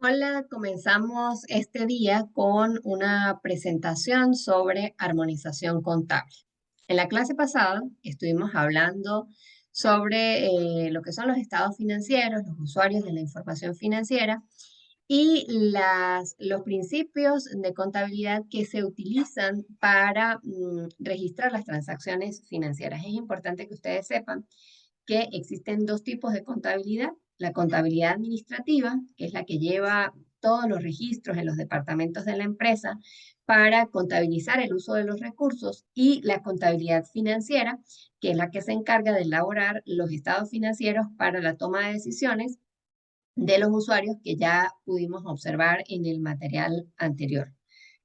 Hola, comenzamos este día con una presentación sobre armonización contable. En la clase pasada estuvimos hablando sobre lo que son los estados financieros, los usuarios de la información financiera y los principios de contabilidad que se utilizan para registrar las transacciones financieras. Es importante que ustedes sepan que existen dos tipos de contabilidad. La contabilidad administrativa, que es la que lleva todos los registros en los departamentos de la empresa para contabilizar el uso de los recursos, y la contabilidad financiera, que es la que se encarga de elaborar los estados financieros para la toma de decisiones de los usuarios que ya pudimos observar en el material anterior,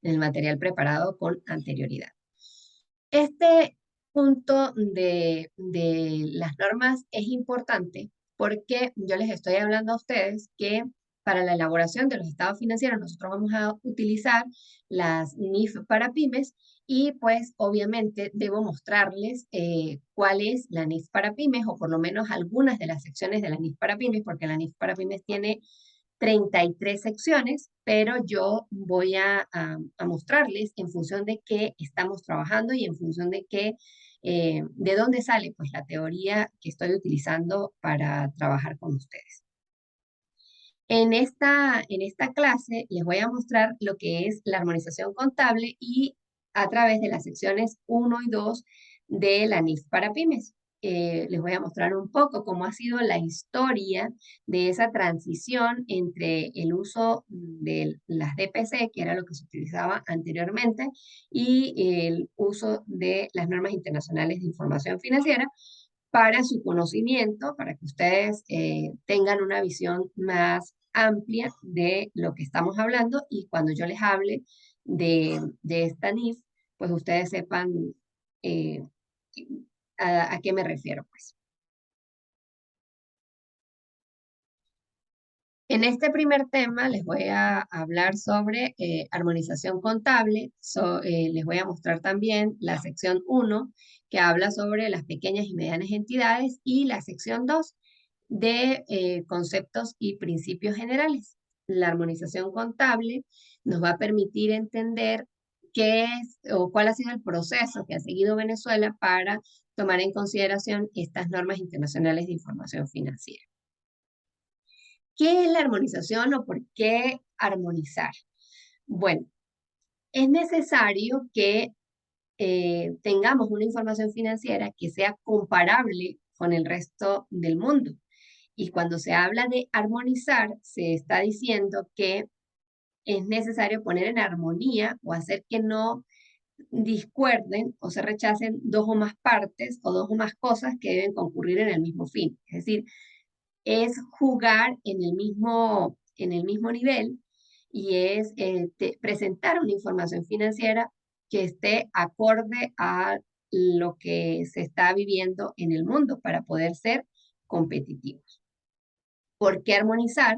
en el material preparado con anterioridad. Este punto de las normas es importante porque yo les estoy hablando a ustedes que para la elaboración de los estados financieros nosotros vamos a utilizar las NIF para pymes, y pues obviamente debo mostrarles cuál es la NIF para pymes, o por lo menos algunas de las secciones de la NIF para pymes, porque la NIF para pymes tiene 33 secciones, pero yo voy a mostrarles en función de qué estamos trabajando y en función de de dónde sale pues la teoría que estoy utilizando para trabajar con ustedes. En esta clase les voy a mostrar lo que es la armonización contable y a través de las secciones 1 y 2 de la NIF para pymes. Les voy a mostrar un poco cómo ha sido la historia de esa transición entre el uso de las DPC, que era lo que se utilizaba anteriormente, y el uso de las normas internacionales de información financiera para su conocimiento, para que ustedes tengan una visión más amplia de lo que estamos hablando, y cuando yo les hable de esta NIF, pues ustedes sepan eh, a qué me refiero, pues. En este primer tema les voy a hablar sobre armonización contable. Les voy a mostrar también la sección 1, que habla sobre las pequeñas y medianas entidades, y la sección 2 de conceptos y principios generales. La armonización contable nos va a permitir entender qué es o cuál ha sido el proceso que ha seguido Venezuela para tomar en consideración estas normas internacionales de información financiera. ¿Qué es la armonización o por qué armonizar? Bueno, es necesario que tengamos una información financiera que sea comparable con el resto del mundo. Y cuando se habla de armonizar, se está diciendo que es necesario poner en armonía o hacer que no discuerden o se rechacen dos o más partes o dos o más cosas que deben concurrir en el mismo fin. Es decir, es jugar en el mismo nivel, y es presentar una información financiera que esté acorde a lo que se está viviendo en el mundo para poder ser competitivos. ¿Por qué armonizar?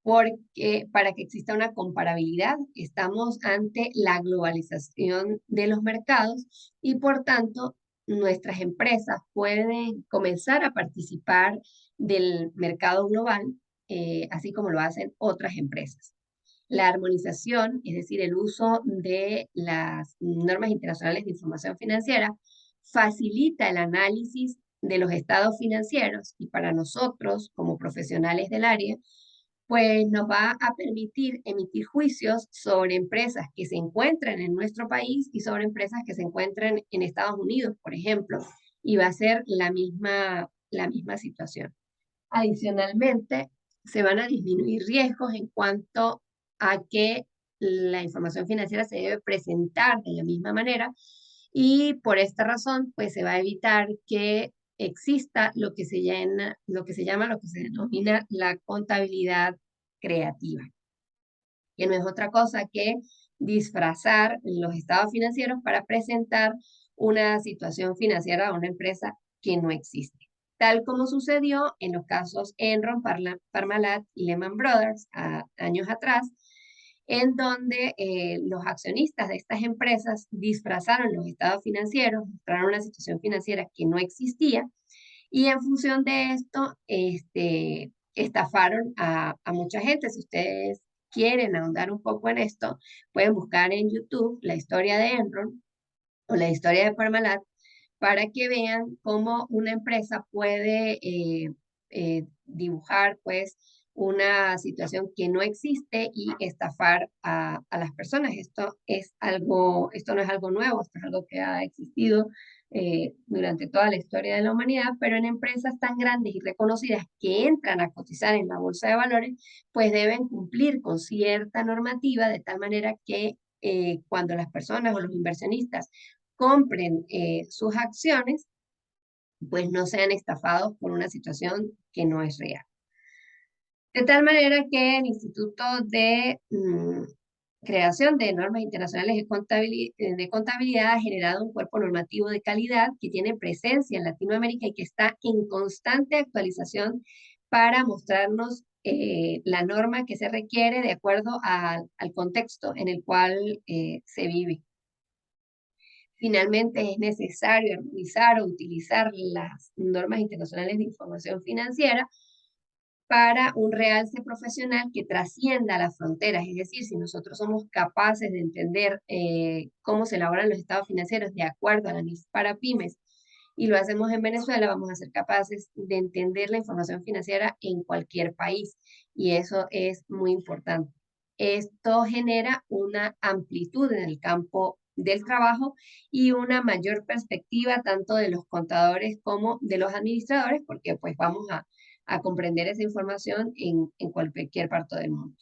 Porque para que exista una comparabilidad, estamos ante la globalización de los mercados, y por tanto nuestras empresas pueden comenzar a participar del mercado global, así como lo hacen otras empresas. La armonización, es decir, el uso de las normas internacionales de información financiera, facilita el análisis de los estados financieros, y para nosotros como profesionales del área, pues nos va a permitir emitir juicios sobre empresas que se encuentran en nuestro país y sobre empresas que se encuentran en Estados Unidos, por ejemplo, y va a ser la misma situación. Adicionalmente, se van a disminuir riesgos en cuanto a que la información financiera se debe presentar de la misma manera, y por esta razón, pues se va a evitar que exista lo que se denomina la contabilidad creativa, que no es otra cosa que disfrazar los estados financieros para presentar una situación financiera a una empresa que no existe, tal como sucedió en los casos Enron, Parmalat y Lehman Brothers años atrás, en donde los accionistas de estas empresas disfrazaron los estados financieros, mostraron una situación financiera que no existía, y en función de esto, estafaron a mucha gente. Si ustedes quieren ahondar un poco en esto, pueden buscar en YouTube la historia de Enron o la historia de Parmalat para que vean cómo una empresa puede dibujar pues una situación que no existe y estafar a las personas. Esto no es algo nuevo, esto es algo que ha existido durante toda la historia de la humanidad, pero en empresas tan grandes y reconocidas que entran a cotizar en la bolsa de valores, pues deben cumplir con cierta normativa de tal manera que cuando las personas o los inversionistas compren sus acciones, pues no sean estafados por una situación que no es real. De tal manera que el Instituto de Creación de Normas Internacionales de Contabilidad ha generado un cuerpo normativo de calidad que tiene presencia en Latinoamérica y que está en constante actualización para mostrarnos la norma que se requiere de acuerdo al contexto en el cual se vive. Finalmente, es necesario armonizar o utilizar las normas internacionales de información financiera para un realce profesional que trascienda las fronteras. Es decir, si nosotros somos capaces de entender cómo se elaboran los estados financieros de acuerdo a la NIF para pymes y lo hacemos en Venezuela, vamos a ser capaces de entender la información financiera en cualquier país. Y eso es muy importante. Esto genera una amplitud en el campo del trabajo y una mayor perspectiva tanto de los contadores como de los administradores, porque pues vamos a comprender esa información en cualquier parte del mundo.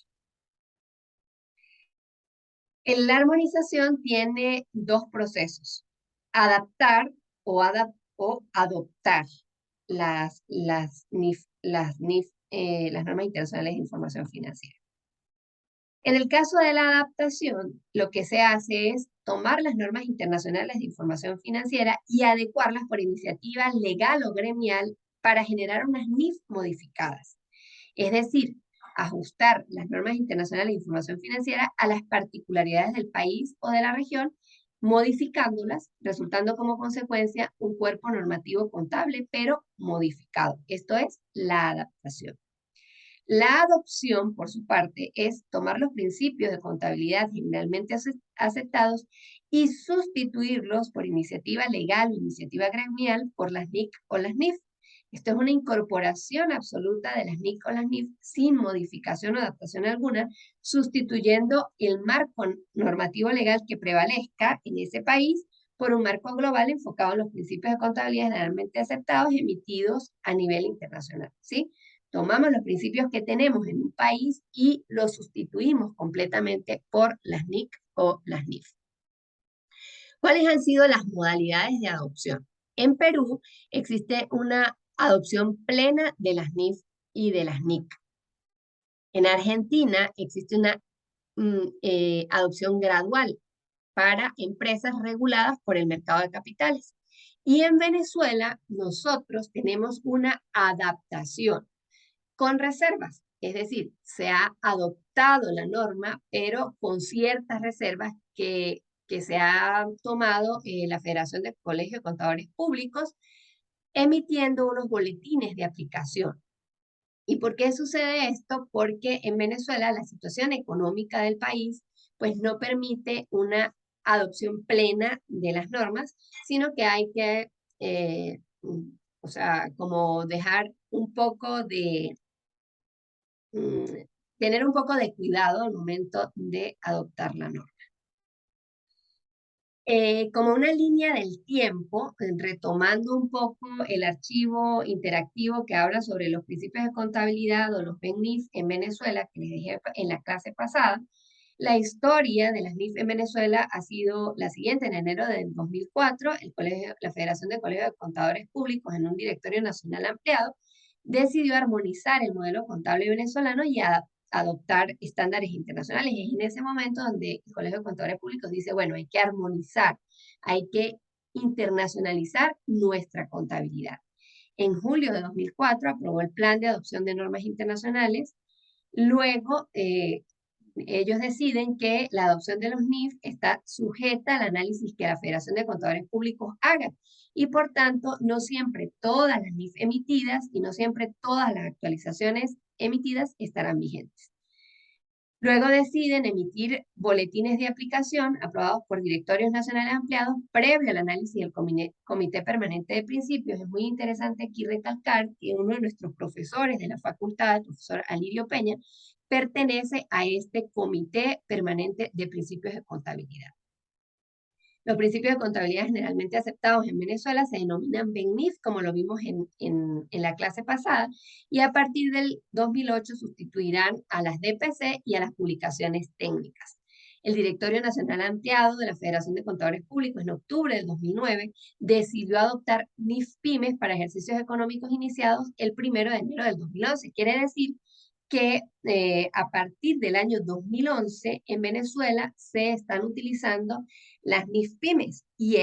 La armonización tiene dos procesos: adaptar o adoptar las NIF, las normas internacionales de información financiera. En el caso de la adaptación, lo que se hace es tomar las normas internacionales de información financiera y adecuarlas por iniciativa legal o gremial para generar unas NIF modificadas. Es decir, ajustar las normas internacionales de información financiera a las particularidades del país o de la región, modificándolas, resultando como consecuencia un cuerpo normativo contable, pero modificado. Esto es la adaptación. La adopción, por su parte, es tomar los principios de contabilidad generalmente aceptados y sustituirlos por iniciativa legal o iniciativa gremial por las NIC o las NIF. Esto es una incorporación absoluta de las NIC o las NIF sin modificación o adaptación alguna, sustituyendo el marco normativo legal que prevalezca en ese país por un marco global enfocado en los principios de contabilidad generalmente aceptados emitidos a nivel internacional, ¿sí? Tomamos los principios que tenemos en un país y los sustituimos completamente por las NIC o las NIF. ¿Cuáles han sido las modalidades de adopción? En Perú existe una adopción plena de las NIF y de las NIC. En Argentina existe una adopción gradual para empresas reguladas por el mercado de capitales. Y en Venezuela nosotros tenemos una adaptación con reservas. Es decir, se ha adoptado la norma, pero con ciertas reservas que se ha tomado la Federación de Colegios de Contadores Públicos, emitiendo unos boletines de aplicación. ¿Y por qué sucede esto? Porque en Venezuela la situación económica del país pues no permite una adopción plena de las normas, sino que hay que, o sea, como dejar un poco de, tener un poco de cuidado al momento de adoptar la norma. Como una línea del tiempo, retomando un poco el archivo interactivo que habla sobre los principios de contabilidad o los NIF en Venezuela, que les dije en la clase pasada, la historia de las NIF en Venezuela ha sido la siguiente. En enero del 2004, la Federación de Colegios de Contadores Públicos, en un directorio nacional ampliado, decidió armonizar el modelo contable venezolano y adoptar estándares internacionales. Y es en ese momento donde el Colegio de Contadores Públicos dice, bueno, hay que armonizar, hay que internacionalizar nuestra contabilidad. En julio de 2004 aprobó el Plan de Adopción de Normas Internacionales. Luego, ellos deciden que la adopción de los NIF está sujeta al análisis que la Federación de Contadores Públicos haga. y por tanto no siempre todas las NIF emitidas y no siempre todas las actualizaciones emitidas estarán vigentes. Luego deciden emitir boletines de aplicación aprobados por directorios nacionales ampliados previo al análisis del Comité Permanente de Principios. Es muy interesante aquí recalcar que uno de nuestros profesores de la facultad, el profesor Alirio Peña, pertenece a este Comité Permanente de Principios de Contabilidad. Los principios de contabilidad generalmente aceptados en Venezuela se denominan BENNIF, como lo vimos en la clase pasada, y a partir del 2008 sustituirán a las DPC y a las publicaciones técnicas. El Directorio Nacional Ampliado de la Federación de Contadores Públicos en octubre del 2009 decidió adoptar NIF Pymes para ejercicios económicos iniciados el 1 de enero del 2011. Quiere decir que a partir del año 2011 en Venezuela se están utilizando las NIF Pymes y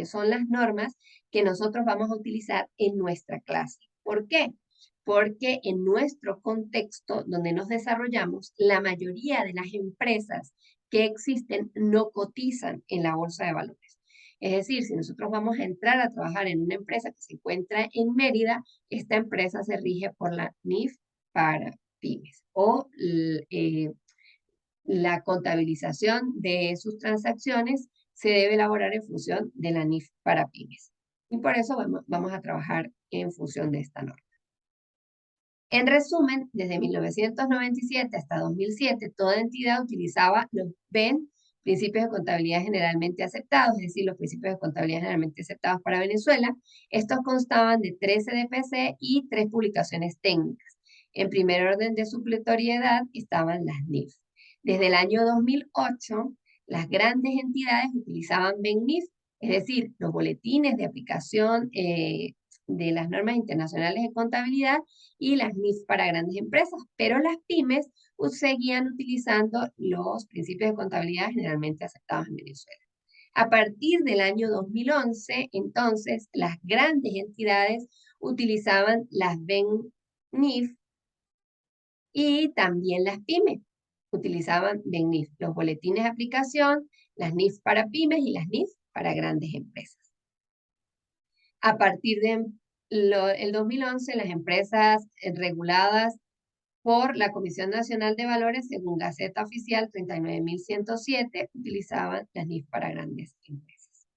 son las normas que nosotros vamos a utilizar en nuestra clase. ¿Por qué? Porque en nuestro contexto donde nos desarrollamos, la mayoría de las empresas que existen no cotizan en la bolsa de valores. Es decir, si nosotros vamos a entrar a trabajar en una empresa que se encuentra en Mérida, esta empresa se rige por la NIF para pymes o la contabilización de sus transacciones se debe elaborar en función de la NIF para pymes. Y por eso vamos a trabajar en función de esta norma. En resumen, desde 1997 hasta 2007, toda entidad utilizaba los BEN, principios de contabilidad generalmente aceptados, es decir, los principios de contabilidad generalmente aceptados para Venezuela. Estos constaban de 13 DPC y 3 publicaciones técnicas. En primer orden de supletoriedad estaban las NIF. Desde el año 2008, las grandes entidades utilizaban BEN-NIF, es decir, los boletines de aplicación de las normas internacionales de contabilidad y las NIF para grandes empresas, pero las pymes seguían utilizando los principios de contabilidad generalmente aceptados en Venezuela. A partir del año 2011, entonces, las grandes entidades utilizaban las BEN-NIF y también las pymes utilizaban BEN-NIF, los boletines de aplicación, las NIF para pymes y las NIF para grandes empresas. A partir del 2011, las empresas reguladas por la Comisión Nacional de Valores, según Gaceta Oficial 39.107, utilizaban las NIF para grandes empresas.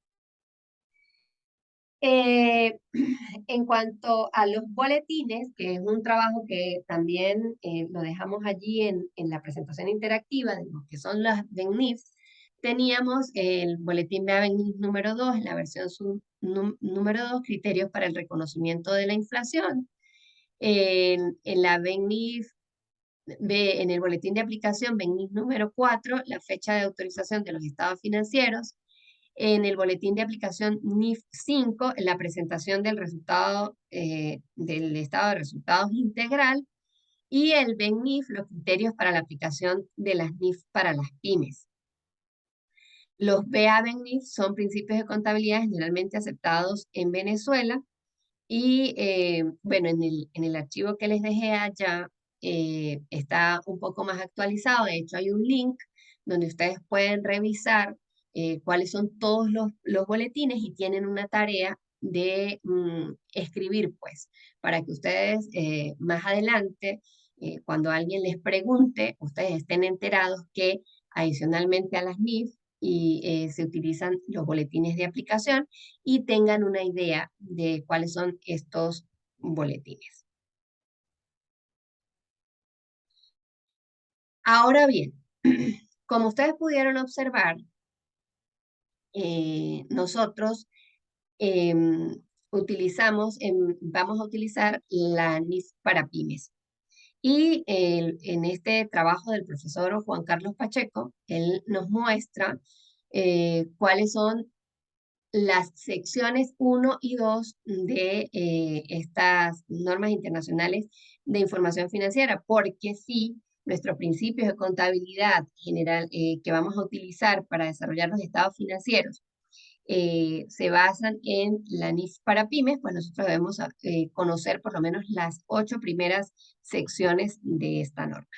En cuanto a los boletines, que es un trabajo que también lo dejamos allí en la presentación interactiva de lo que son las BEN-NIFs, teníamos el boletín de BEN-NIF número 2, en la versión número 2, criterios para el reconocimiento de la inflación. En la BEN-NIF, en el boletín de aplicación BEN-NIF número 4, la fecha de autorización de los estados financieros. En el boletín de aplicación NIF 5, la presentación del resultado, del estado de resultados integral, y el BEN-NIF, los criterios para la aplicación de las NIF para las pymes. Los BA-BEN-NIF son principios de contabilidad generalmente aceptados en Venezuela, y bueno, en el archivo que les dejé allá está un poco más actualizado. De hecho, hay un link donde ustedes pueden revisar cuáles son todos los boletines y tienen una tarea de escribir, pues, para que ustedes más adelante, cuando alguien les pregunte, ustedes estén enterados que adicionalmente a las NIF se utilizan los boletines de aplicación y tengan una idea de cuáles son estos boletines. Ahora bien, como ustedes pudieron observar, nosotros vamos a utilizar la NIF para pymes. Y en este trabajo del profesor Juan Carlos Pacheco, él nos muestra cuáles son las secciones 1 y 2 de estas normas internacionales de información financiera, porque sí, nuestros principios de contabilidad general que vamos a utilizar para desarrollar los estados financieros se basan en la NIF para pymes, pues nosotros debemos conocer por lo menos las 8 primeras secciones de esta norma.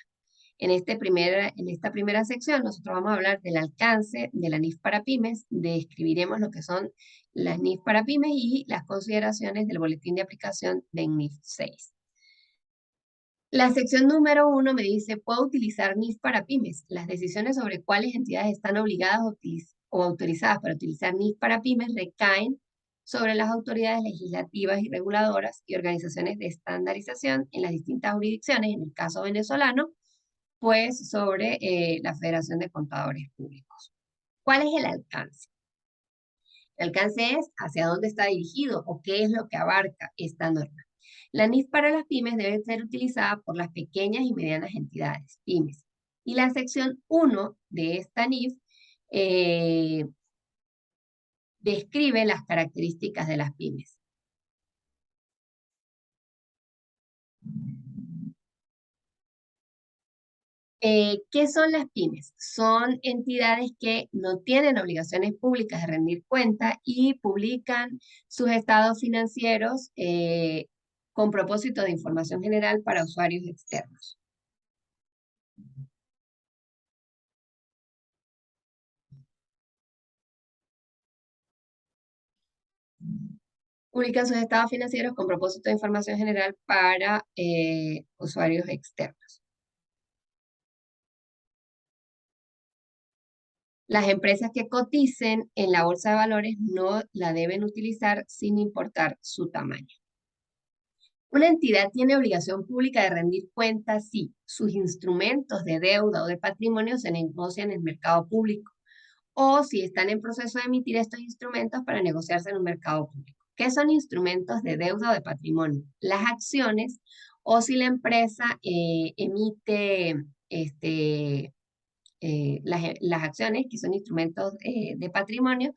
En esta primera sección nosotros vamos a hablar del alcance de la NIF para pymes, describiremos lo que son las NIF para pymes y las consideraciones del boletín de aplicación de NIF 6. La sección número 1 me dice, ¿puedo utilizar NIF para pymes? Las decisiones sobre cuáles entidades están obligadas o autorizadas para utilizar NIF para pymes recaen sobre las autoridades legislativas y reguladoras y organizaciones de estandarización en las distintas jurisdicciones, en el caso venezolano, pues sobre la Federación de Contadores Públicos. ¿Cuál es el alcance? El alcance es hacia dónde está dirigido o qué es lo que abarca esta norma. La NIF para las pymes debe ser utilizada por las pequeñas y medianas entidades, pymes. Y la sección 1 de esta NIF describe las características de las pymes. ¿Qué son las pymes? Son entidades que no tienen obligaciones públicas de rendir cuenta y publican sus estados financieros con propósito de información general para usuarios externos. Publican sus estados financieros con propósito de información general para usuarios externos. Las empresas que coticen en la bolsa de valores no la deben utilizar sin importar su tamaño. Una entidad tiene obligación pública de rendir cuentas si sus instrumentos de deuda o de patrimonio se negocian en el mercado público o si están en proceso de emitir estos instrumentos para negociarse en un mercado público. ¿Qué son instrumentos de deuda o de patrimonio? Las acciones o si la empresa emite las acciones, que son instrumentos de patrimonio,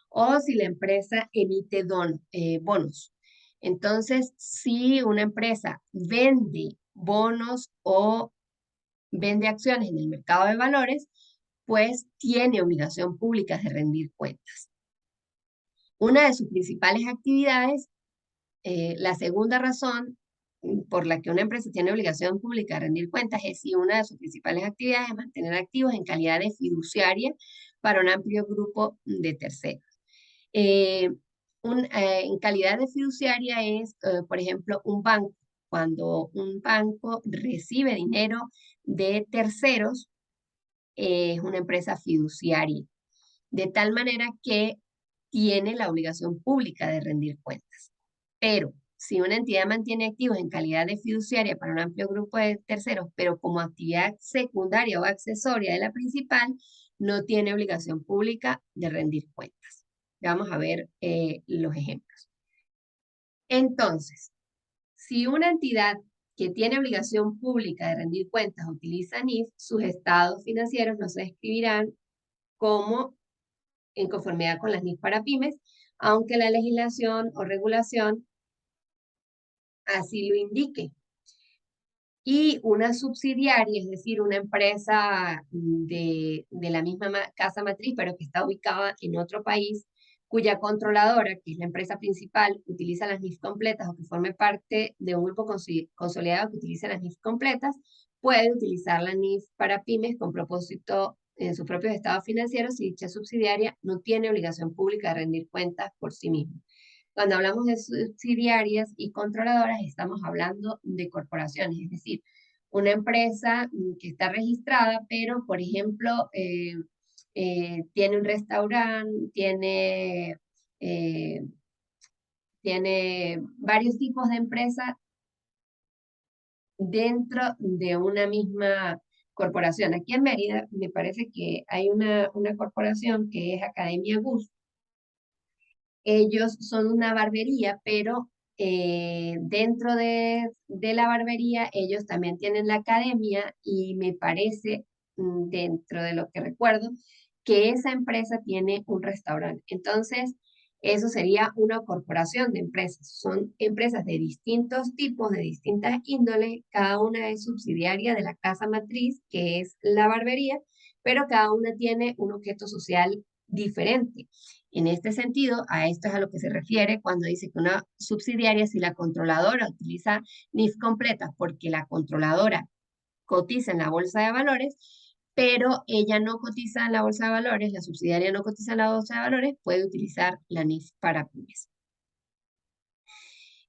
o si la empresa emite bonos. Entonces, si una empresa vende bonos o vende acciones en el mercado de valores, pues tiene obligación pública de rendir cuentas. Una de sus principales actividades, la segunda razón por la que una empresa tiene obligación pública de rendir cuentas es si una de sus principales actividades es mantener activos en calidad de fiduciaria para un amplio grupo de terceros. En calidad de fiduciaria es, por ejemplo, un banco. Cuando un banco recibe dinero de terceros, es una empresa fiduciaria, de tal manera que tiene la obligación pública de rendir cuentas. Pero si una entidad mantiene activos en calidad de fiduciaria para un amplio grupo de terceros, pero como actividad secundaria o accesoria de la principal, no tiene obligación pública de rendir cuentas. Vamos a ver los ejemplos. Entonces, si una entidad que tiene obligación pública de rendir cuentas utiliza NIF, sus estados financieros no se describirán como en conformidad con las NIF para pymes, aunque la legislación o regulación así lo indique. Y una subsidiaria, es decir, una empresa de la misma casa matriz, pero que está ubicada en otro país, cuya controladora, que es la empresa principal, utiliza las NIF completas o que forme parte de un grupo consolidado que utiliza las NIF completas, puede utilizar la NIF para pymes con propósito en sus propios estados financieros si dicha subsidiaria no tiene obligación pública de rendir cuentas por sí misma. Cuando hablamos de subsidiarias y controladoras, estamos hablando de corporaciones, es decir, una empresa que está registrada, pero, por ejemplo, tiene un restaurante, eh, tiene varios tipos de empresas dentro de una misma corporación. Aquí en Mérida me parece que hay una corporación que es Academia Gus. Ellos son una barbería, pero dentro de la barbería ellos también tienen la academia y me parece, dentro de lo que recuerdo, que esa empresa tiene un restaurante. Entonces, eso sería una corporación de empresas. Son empresas de distintos tipos, de distintas índoles, cada una es subsidiaria de la casa matriz, que es la barbería, pero cada una tiene un objeto social diferente. En este sentido, a esto es a lo que se refiere cuando dice que una subsidiaria, si la controladora utiliza NIF completa porque la controladora cotiza en la bolsa de valores, pero ella no cotiza en la bolsa de valores, la subsidiaria no cotiza en la bolsa de valores, puede utilizar la NIF para pymes.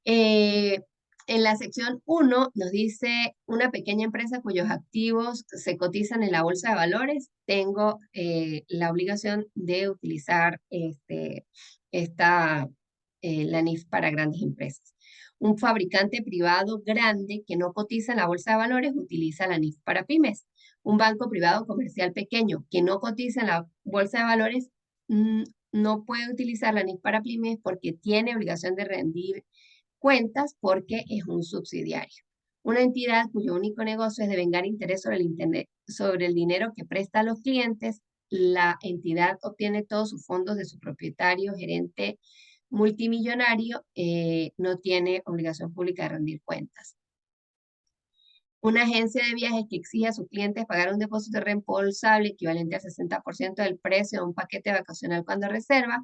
Eh, en la sección 1 nos dice una pequeña empresa cuyos activos se cotizan en la bolsa de valores. Tengo la obligación de utilizar la NIF para grandes empresas. Un fabricante privado grande que no cotiza en la bolsa de valores utiliza la NIF para pymes. Un banco privado comercial pequeño que no cotiza en la bolsa de valores no puede utilizar la NIF para pymes porque tiene obligación de rendir cuentas porque es un subsidiario. Una entidad cuyo único negocio es devengar interés sobre el dinero que presta a los clientes, la entidad obtiene todos sus fondos de su propietario, gerente multimillonario, no tiene obligación pública de rendir cuentas. Una agencia de viajes que exige a sus clientes pagar un depósito reembolsable equivalente al 60% del precio de un paquete vacacional cuando reserva,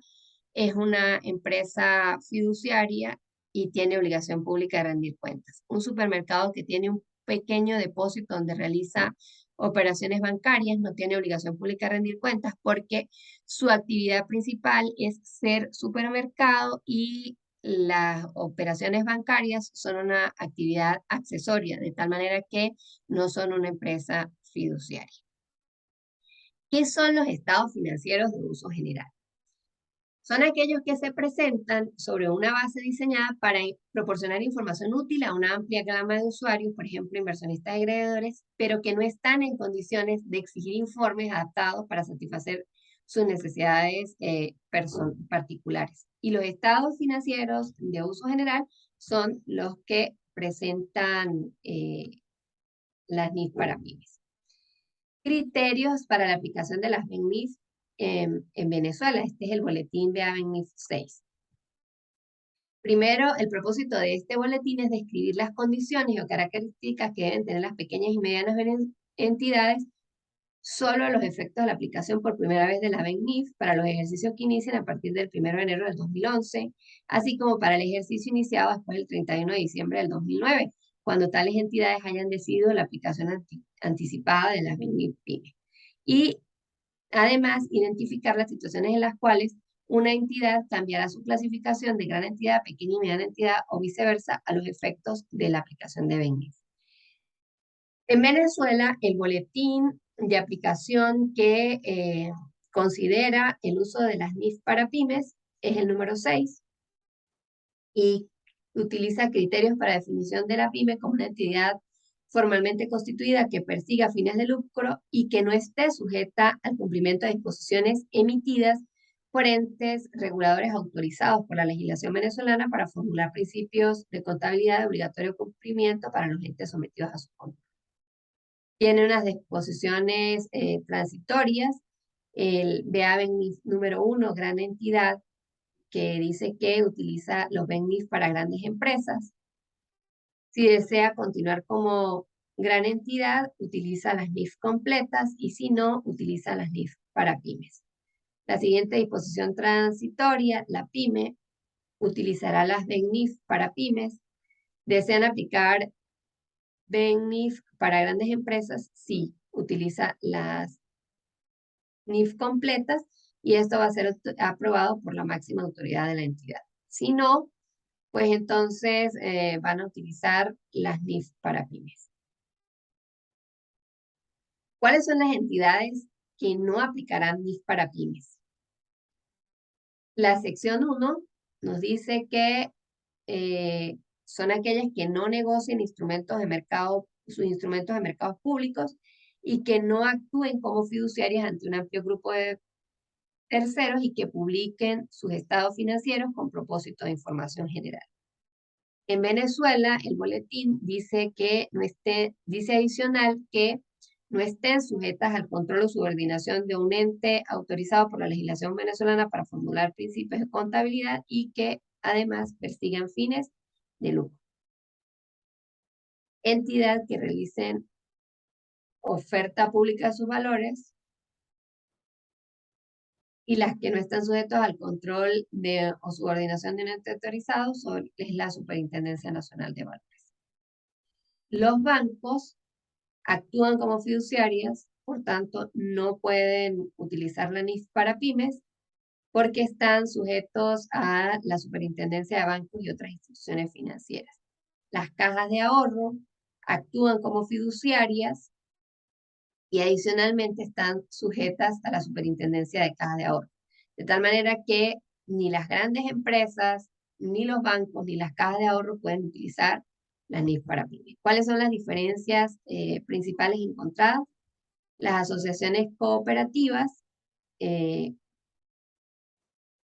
es una empresa fiduciaria y tiene obligación pública de rendir cuentas. Un supermercado que tiene un pequeño depósito donde realiza operaciones bancarias no tiene obligación pública de rendir cuentas porque su actividad principal es ser supermercado y las operaciones bancarias son una actividad accesoria, de tal manera que no son una empresa fiduciaria. ¿Qué son los estados financieros de uso general? Son aquellos que se presentan sobre una base diseñada para proporcionar información útil a una amplia gama de usuarios, por ejemplo, inversionistas y agregadores, pero que no están en condiciones de exigir informes adaptados para satisfacer sus necesidades particulares. Y los estados financieros de uso general son los que presentan las NIF para pymes. Criterios para la aplicación de las NIF en Venezuela. Este es el boletín de ABENIF 6. Primero, el propósito de este boletín es describir las condiciones o características que deben tener las pequeñas y medianas entidades solo a los efectos de la aplicación por primera vez de la ABENIF para los ejercicios que inician a partir del 1 de enero del 2011, así como para el ejercicio iniciado después del 31 de diciembre del 2009, cuando tales entidades hayan decidido la aplicación anticipada de la ABENIF PYME. Y además, identificar las situaciones en las cuales una entidad cambiará su clasificación de gran entidad a pequeña y mediana entidad o viceversa a los efectos de la aplicación de BENIF. En Venezuela, el boletín de aplicación que considera el uso de las NIF para pymes es el número 6 y utiliza criterios para definición de la pyme como una entidad formalmente constituida que persiga fines de lucro y que no esté sujeta al cumplimiento de disposiciones emitidas por entes reguladores autorizados por la legislación venezolana para formular principios de contabilidad de obligatorio cumplimiento para los entes sometidos a su control. Tiene unas disposiciones transitorias, el BA-BENIF número 1, gran entidad, que dice que utiliza los BENIF para grandes empresas. Si desea continuar como gran entidad, utiliza las NIF completas y si no, utiliza las NIF para pymes. La siguiente disposición transitoria, la pyme, utilizará las BENIF para pymes. Desean aplicar BENIF para grandes empresas, sí, utiliza las NIF completas y esto va a ser aprobado por la máxima autoridad de la entidad. Si no, pues entonces van a utilizar las NIF para pymes. ¿Cuáles son las entidades que no aplicarán NIF para pymes? La sección 1 nos dice que son aquellas que no negocien instrumentos de mercado, sus instrumentos de mercados públicos y que no actúen como fiduciarias ante un amplio grupo de terceros y que publiquen sus estados financieros con propósito de información general. En Venezuela, el boletín dice que dice adicional que no estén sujetas al control o subordinación de un ente autorizado por la legislación venezolana para formular principios de contabilidad y que además persigan fines de lucro. Entidad que realicen oferta pública de sus valores y las que no están sujetos al control o subordinación de un ente autorizado es la Superintendencia Nacional de Valores. Los bancos actúan como fiduciarias, por tanto, no pueden utilizar la NIF para pymes porque están sujetos a la superintendencia de bancos y otras instituciones financieras. Las cajas de ahorro actúan como fiduciarias y adicionalmente están sujetas a la superintendencia de cajas de ahorro. De tal manera que ni las grandes empresas, ni los bancos, ni las cajas de ahorro pueden utilizar la NIF para pymes. ¿Cuáles son las diferencias principales encontradas? Las asociaciones cooperativas eh,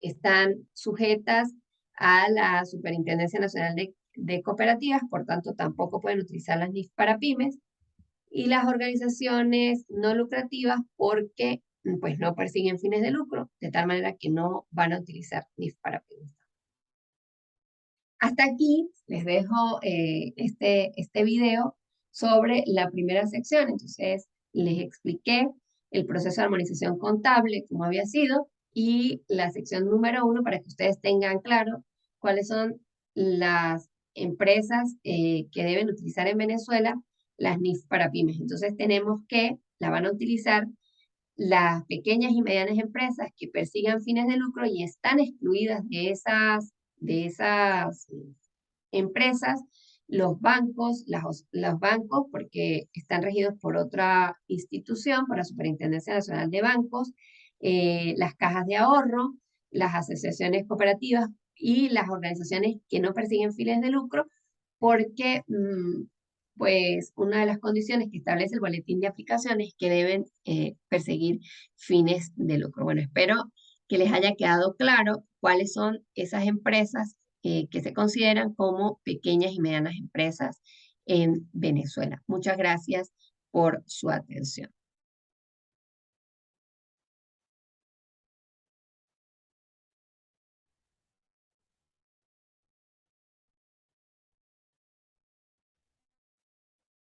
están sujetas a la Superintendencia Nacional de Cooperativas, por tanto tampoco pueden utilizar las NIF para pymes, y las organizaciones no lucrativas porque pues no persiguen fines de lucro, de tal manera que no van a utilizar NIF para pymes. Hasta aquí les dejo este video sobre la primera sección. Entonces, les expliqué el proceso de armonización contable, cómo había sido, y la sección número 1 para que ustedes tengan claro cuáles son las empresas que deben utilizar en Venezuela las NIF para pymes. Entonces, tenemos que la van a utilizar las pequeñas y medianas empresas que persigan fines de lucro y están excluidas de esas empresas, los bancos, porque están regidos por otra institución, por la Superintendencia Nacional de Bancos, las cajas de ahorro, las asociaciones cooperativas y las organizaciones que no persiguen fines de lucro, porque pues una de las condiciones que establece el boletín de aplicaciones es que deben perseguir fines de lucro. Bueno, espero que les haya quedado claro cuáles son esas empresas que se consideran como pequeñas y medianas empresas en Venezuela. Muchas gracias por su atención.